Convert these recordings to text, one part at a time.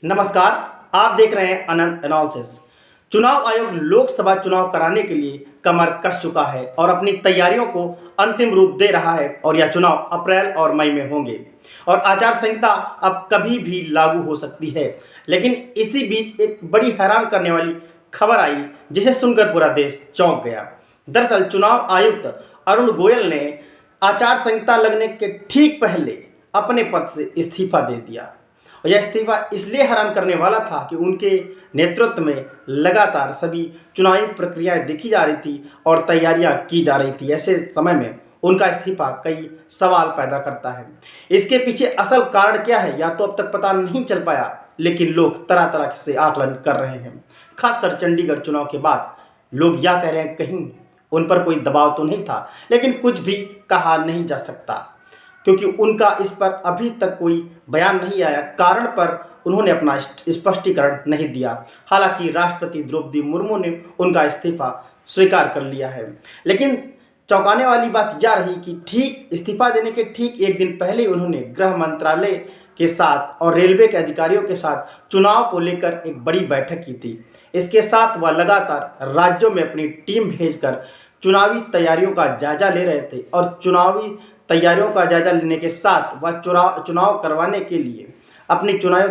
नमस्कार। आप देख रहे हैं अनंत एनालिसिस। चुनाव आयोग लोकसभा चुनाव कराने के लिए कमर कस चुका है और अपनी तैयारियों को अंतिम रूप दे रहा है और यह चुनाव अप्रैल और मई में होंगे और आचार संहिता अब कभी भी लागू हो सकती है। लेकिन इसी बीच एक बड़ी हैरान करने वाली खबर आई जिसे सुनकर पूरा देश चौंक गया। दरअसल चुनाव आयुक्त अरुण गोयल ने आचार संहिता लगने के ठीक पहले अपने पद से इस्तीफा दे दिया। और यह इस्तीफा इसलिए हैरान करने वाला था कि उनके नेतृत्व में लगातार सभी चुनावी प्रक्रियाएं देखी जा रही थी और तैयारियां की जा रही थी। ऐसे समय में उनका इस्तीफा कई सवाल पैदा करता है। इसके पीछे असल कारण क्या है, या तो अब तक पता नहीं चल पाया, लेकिन लोग तरह तरह से आकलन कर रहे हैं। खासकर चंडीगढ़ चुनाव के बाद लोग यह कह रहे हैं कहीं उन पर कोई दबाव तो नहीं था, लेकिन कुछ भी कहा नहीं जा सकता क्योंकि उनका इस पर अभी तक कोई बयान नहीं आया। कारण पर उन्होंने अपना स्पष्टीकरण नहीं दिया। हालांकि राष्ट्रपति द्रौपदी मुर्मू ने उनका इस्तीफा स्वीकार कर लिया है। लेकिन चौंकाने वाली बात यह रही कि ठीक इस्तीफा देने के ठीक एक दिन पहले उन्होंने गृह मंत्रालय के साथ और रेलवे के अधिकारियों के साथ चुनाव को लेकर एक बड़ी बैठक की थी। इसके साथ वह लगातार राज्यों में अपनी टीम भेजकर चुनावी तैयारियों का जायजा ले रहे थे और चुनावी तैयारियों का जायजा लेने के साथ वह चुनाव करवाने के लिए अपनी चुनावी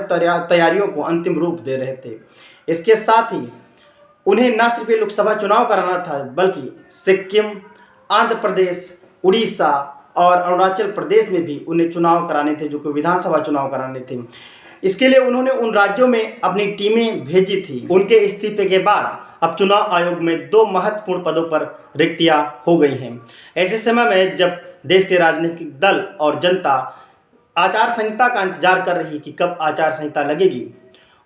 तैयारियों को अंतिम रूप दे रहे थे। इसके साथ ही उन्हें न सिर्फ लोकसभा चुनाव कराना था, बल्कि सिक्किम, आंध्र प्रदेश, उड़ीसा और अरुणाचल प्रदेश में भी उन्हें चुनाव कराने थे, जो कि विधानसभा चुनाव कराने थे। इसके लिए उन्होंने उन राज्यों में अपनी टीमें भेजी थी। उनके इस्तीफे के बाद अब चुनाव आयोग में 2 महत्वपूर्ण पदों पर रिक्तियां हो गई हैं। ऐसे समय में जब देश के राजनीतिक दल और जनता आचार संहिता का इंतजार कर रही कि कब आचार संहिता लगेगी,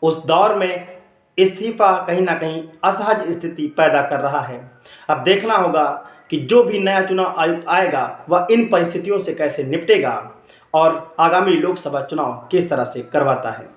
उस दौर में इस्तीफा कहीं ना कहीं असहज स्थिति पैदा कर रहा है। अब देखना होगा कि जो भी नया चुनाव आयुक्त आएगा वह इन परिस्थितियों से कैसे निपटेगा और आगामी लोकसभा चुनाव किस तरह से करवाता है।